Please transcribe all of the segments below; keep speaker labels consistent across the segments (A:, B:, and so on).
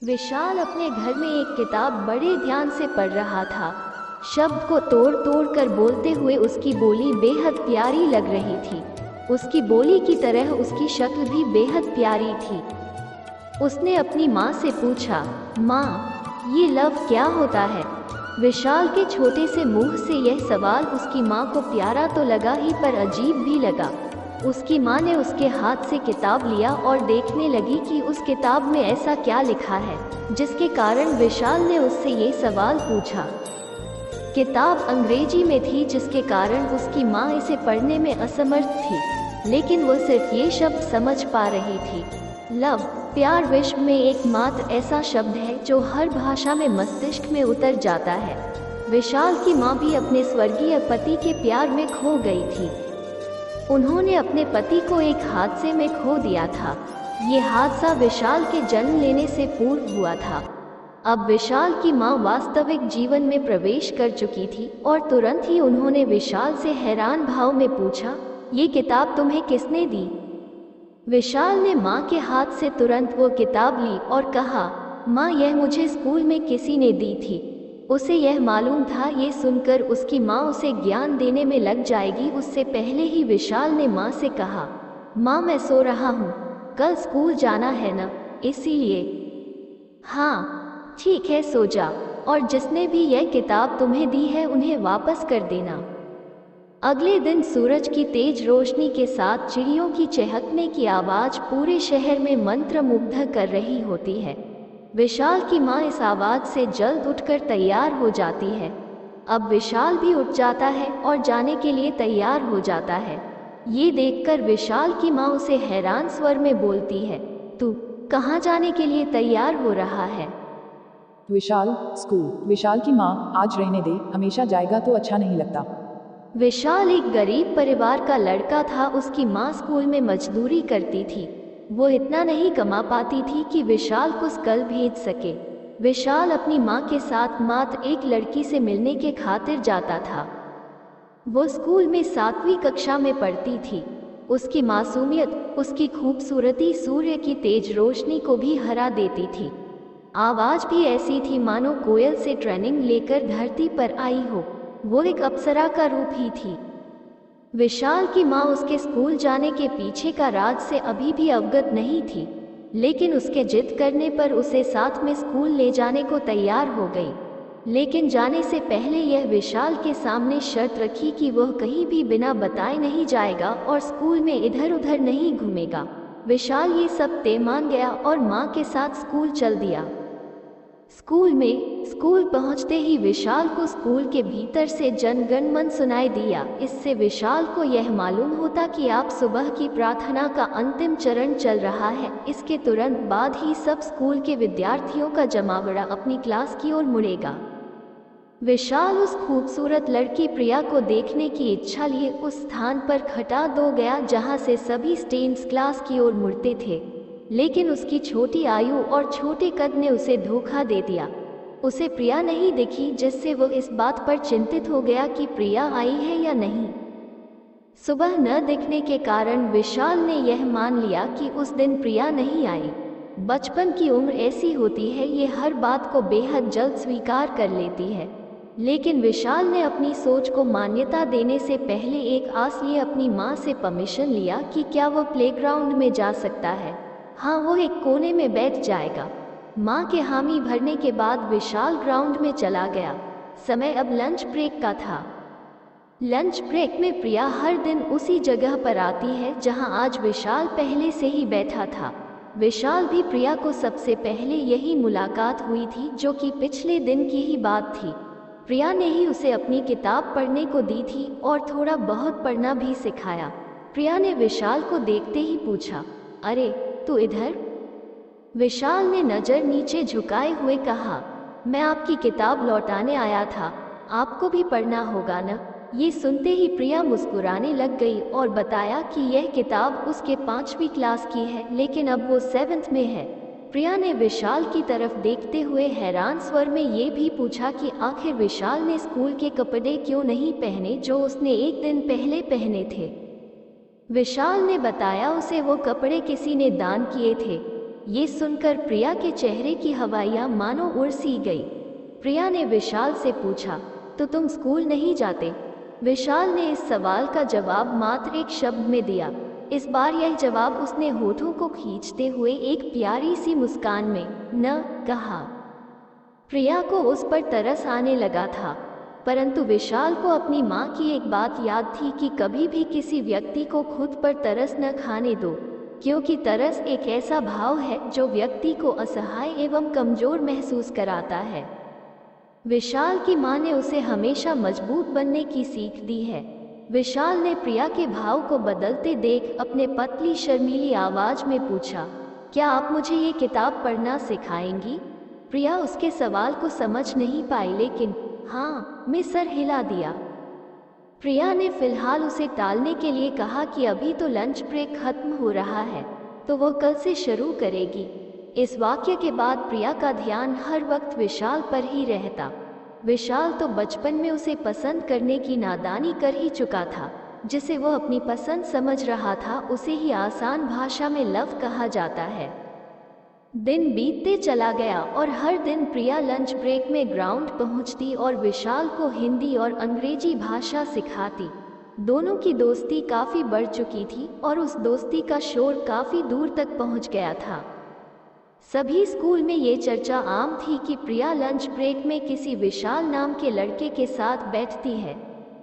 A: विशाल अपने घर में एक किताब बड़े ध्यान से पढ़ रहा था। शब्द को तोड़ तोड़ कर बोलते हुए उसकी बोली बेहद प्यारी लग रही थी। उसकी बोली की तरह उसकी शक्ल भी बेहद प्यारी थी। उसने अपनी माँ से पूछा, माँ, ये लव क्या होता है? विशाल के छोटे से मुंह से यह सवाल उसकी माँ को प्यारा तो लगा ही पर अजीब भी लगा। उसकी माँ ने उसके हाथ से किताब लिया और देखने लगी कि उस किताब में ऐसा क्या लिखा है जिसके कारण विशाल ने उससे ये सवाल पूछा। किताब अंग्रेजी में थी जिसके कारण उसकी माँ इसे पढ़ने में असमर्थ थी, लेकिन वो सिर्फ ये शब्द समझ पा रही थी। लव, प्यार विश्व में एकमात्र ऐसा शब्द है जो हर भाषा में मस्तिष्क में उतर जाता है। विशाल की माँ भी अपने स्वर्गीय पति के प्यार में खो गई थी। उन्होंने अपने पति को एक हादसे में खो दिया था। ये हादसा विशाल के जन्म लेने से पूर्व हुआ था। अब विशाल की माँ वास्तविक जीवन में प्रवेश कर चुकी थी और तुरंत ही उन्होंने विशाल से हैरान भाव में पूछा, ये किताब तुम्हें किसने दी? विशाल ने माँ के हाथ से तुरंत वो किताब ली और कहा, माँ, यह मुझे स्कूल में किसी ने दी थी। उसे यह मालूम था ये सुनकर उसकी माँ उसे ज्ञान देने में लग जाएगी। उससे पहले ही विशाल ने माँ से कहा, माँ, मैं सो रहा हूँ, कल स्कूल जाना है ना, इसीलिए। हाँ ठीक है, सो जा, और जिसने भी यह किताब तुम्हें दी है उन्हें वापस कर देना। अगले दिन सूरज की तेज रोशनी के साथ चिड़ियों की चहकने की आवाज़ पूरे शहर में मंत्रमुग्ध कर रही होती है। विशाल की माँ इस आवाज़ से जल्द उठकर तैयार हो जाती है। अब विशाल भी उठ जाता है और जाने के लिए तैयार हो जाता है। ये देखकर विशाल की माँ उसे हैरान स्वर में बोलती है, तू कहाँ जाने के लिए तैयार हो रहा है?
B: विशाल, स्कूल। विशाल की माँ, आज रहने दे, हमेशा जाएगा तो अच्छा नहीं लगता।
A: विशाल एक गरीब परिवार का लड़का था। उसकी माँ स्कूल में मजदूरी करती थी। वो इतना नहीं कमा पाती थी कि विशाल को स्कूल भेज सके। विशाल अपनी माँ के साथ मात्र एक लड़की से मिलने के खातिर जाता था। वो स्कूल में 7वीं कक्षा में पढ़ती थी। उसकी मासूमियत, उसकी खूबसूरती सूर्य की तेज रोशनी को भी हरा देती थी। आवाज़ भी ऐसी थी मानो कोयल से ट्रेनिंग लेकर धरती पर आई हो। वो एक अप्सरा का रूप ही थी। विशाल की माँ उसके स्कूल जाने के पीछे का राज से अभी भी अवगत नहीं थी, लेकिन उसके जिद करने पर उसे साथ में स्कूल ले जाने को तैयार हो गई। लेकिन जाने से पहले यह विशाल के सामने शर्त रखी कि वह कहीं भी बिना बताए नहीं जाएगा और स्कूल में इधर उधर नहीं घूमेगा। विशाल ये सब तय मान गया और माँ के साथ स्कूल चल दिया। स्कूल पहुंचते ही विशाल को स्कूल के भीतर से जन गण मन सुनाई दिया। इससे विशाल को यह मालूम होता कि आप सुबह की प्रार्थना का अंतिम चरण चल रहा है। इसके तुरंत बाद ही सब स्कूल के विद्यार्थियों का जमावड़ा अपनी क्लास की ओर मुड़ेगा। विशाल उस खूबसूरत लड़की प्रिया को देखने की इच्छा लिए उस स्थान पर खटा दो गया जहां से सभी स्टूडेंट्स क्लास की ओर मुड़ते थे, लेकिन उसकी छोटी आयु और छोटे कद ने उसे धोखा दे दिया। उसे प्रिया नहीं दिखी, जिससे वो इस बात पर चिंतित हो गया कि प्रिया आई है या नहीं। सुबह न दिखने के कारण विशाल ने यह मान लिया कि उस दिन प्रिया नहीं आई। बचपन की उम्र ऐसी होती है, ये हर बात को बेहद जल्द स्वीकार कर लेती है। लेकिन विशाल ने अपनी सोच को मान्यता देने से पहले एक आस लिए अपनी माँ से परमिशन लिया कि क्या वो प्लेग्राउंड में जा सकता है। हाँ, वो एक कोने में बैठ जाएगा। माँ के हामी भरने के बाद विशाल ग्राउंड में चला गया। समय अब लंच ब्रेक का था। लंच ब्रेक में प्रिया हर दिन उसी जगह पर आती है जहां आज विशाल पहले से ही बैठा था। विशाल भी प्रिया को सबसे पहले यही मुलाकात हुई थी, जो कि पिछले दिन की ही बात थी। प्रिया ने ही उसे अपनी किताब पढ़ने को दी थी और थोड़ा बहुत पढ़ना भी सिखाया। प्रिया ने विशाल को देखते ही पूछा, अरे तू इधर? विशाल ने नज़र नीचे झुकाए हुए कहा, मैं आपकी किताब लौटाने आया था, आपको भी पढ़ना होगा न? ये सुनते ही प्रिया मुस्कुराने लग गई और बताया कि यह किताब उसके 5वीं क्लास की है, लेकिन अब वो 7th में है। प्रिया ने विशाल की तरफ देखते हुए हैरान स्वर में ये भी पूछा कि आखिर विशाल ने स्कूल के कपड़े क्यों नहीं पहने जो उसने एक दिन पहले पहने थे। विशाल ने बताया उसे वो कपड़े किसी ने दान किए थे। ये सुनकर प्रिया के चेहरे की हवाइयाँ मानो उड़ सी गई। प्रिया ने विशाल से पूछा, तो तुम स्कूल नहीं जाते? विशाल ने इस सवाल का जवाब मात्र एक शब्द में दिया। इस बार यह जवाब उसने होठों को खींचते हुए एक प्यारी सी मुस्कान में न कहा। प्रिया को उस पर तरस आने लगा था, परंतु विशाल को अपनी माँ की एक बात याद थी कि कभी भी किसी व्यक्ति को खुद पर तरस न खाने दो, क्योंकि तरस एक ऐसा भाव है जो व्यक्ति को असहाय एवं कमजोर महसूस कराता है। विशाल की माँ ने उसे हमेशा मजबूत बनने की सीख दी है। विशाल ने प्रिया के भाव को बदलते देख अपने पतली शर्मीली आवाज में पूछा, क्या आप मुझे ये किताब पढ़ना सिखाएंगी? प्रिया उसके सवाल को समझ नहीं पाई, लेकिन हाँ में सर हिला दिया। प्रिया ने फिलहाल उसे टालने के लिए कहा कि अभी तो लंच ब्रेक खत्म हो रहा है, तो वो कल से शुरू करेगी। इस वाक्य के बाद प्रिया का ध्यान हर वक्त विशाल पर ही रहता। विशाल तो बचपन में उसे पसंद करने की नादानी कर ही चुका था। जिसे वो अपनी पसंद समझ रहा था उसे ही आसान भाषा में लव कहा जाता है। दिन बीतते चला गया और हर दिन प्रिया लंच ब्रेक में ग्राउंड पहुंचती और विशाल को हिंदी और अंग्रेजी भाषा सिखाती। दोनों की दोस्ती काफ़ी बढ़ चुकी थी और उस दोस्ती का शोर काफ़ी दूर तक पहुंच गया था। सभी स्कूल में ये चर्चा आम थी कि प्रिया लंच ब्रेक में किसी विशाल नाम के लड़के के साथ बैठती है।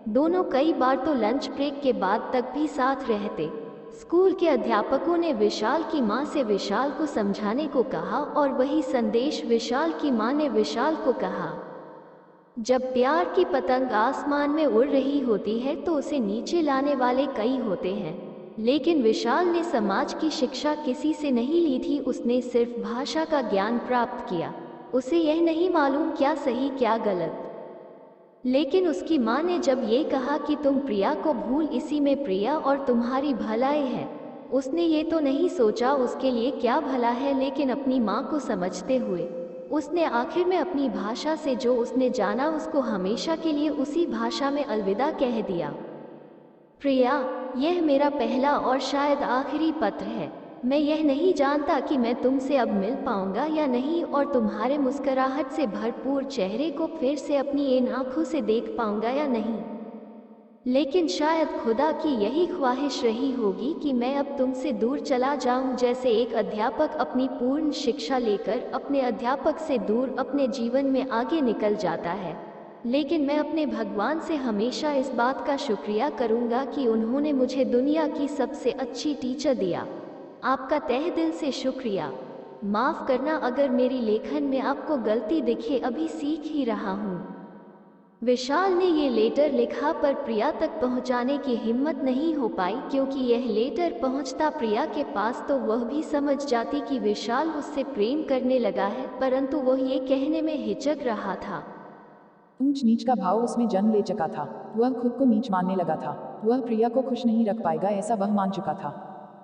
A: दोनों कई बार तो लंच ब्रेक के बाद तक भी साथ रहते। स्कूल के अध्यापकों ने विशाल की मां से विशाल को समझाने को कहा और वही संदेश विशाल की मां ने विशाल को कहा। जब प्यार की पतंग आसमान में उड़ रही होती है तो उसे नीचे लाने वाले कई होते हैं, लेकिन विशाल ने समाज की शिक्षा किसी से नहीं ली थी। उसने सिर्फ भाषा का ज्ञान प्राप्त किया। उसे यह नहीं मालूम क्या सही क्या गलत। लेकिन उसकी माँ ने जब ये कहा कि तुम प्रिया को भूल, इसी में प्रिया और तुम्हारी भलाई है, उसने ये तो नहीं सोचा उसके लिए क्या भला है, लेकिन अपनी माँ को समझते हुए उसने आखिर में अपनी भाषा से जो उसने जाना उसको हमेशा के लिए उसी भाषा में अलविदा कह दिया। प्रिया, यह मेरा पहला और शायद आखिरी पत्र है। मैं यह नहीं जानता कि मैं तुमसे अब मिल पाऊंगा या नहीं और तुम्हारे मुस्कुराहट से भरपूर चेहरे को फिर से अपनी इन आंखों से देख पाऊंगा या नहीं, लेकिन शायद खुदा की यही ख्वाहिश रही होगी कि मैं अब तुमसे दूर चला जाऊं। जैसे एक अध्यापक अपनी पूर्ण शिक्षा लेकर अपने अध्यापक से दूर अपने जीवन में आगे निकल जाता है, लेकिन मैं अपने भगवान से हमेशा इस बात का शुक्रिया करूंगा कि उन्होंने मुझे दुनिया की सबसे अच्छी टीचर दिया। आपका तहे दिल से शुक्रिया। माफ़ करना अगर मेरी लेखन में आपको गलती दिखे, अभी सीख ही रहा हूँ। विशाल ने ये लेटर लिखा पर प्रिया तक पहुँचाने की हिम्मत नहीं हो पाई, क्योंकि यह लेटर पहुँचता प्रिया के पास तो वह भी समझ जाती कि विशाल उससे प्रेम करने लगा है, परंतु वह ये कहने में हिचक रहा था।
B: ऊंच नीच का भाव उसमें जन्म ले चुका था। वह खुद को नीच मानने लगा था। वह प्रिया को खुश नहीं रख पाएगा ऐसा वह मान चुका था।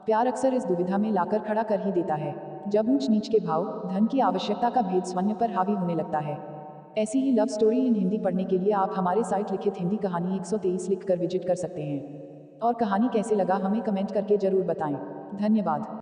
B: प्यार अक्सर इस दुविधा में लाकर खड़ा कर ही देता है, जब ऊंच नीच के भाव, धन की आवश्यकता का भेद स्वन्य पर हावी होने लगता है। ऐसी ही लव स्टोरी इन हिंदी पढ़ने के लिए आप हमारे साइट लिखित हिंदी कहानी 123 लिखकर विजिट कर सकते हैं। और कहानी कैसे लगा हमें कमेंट करके जरूर बताएं। धन्यवाद।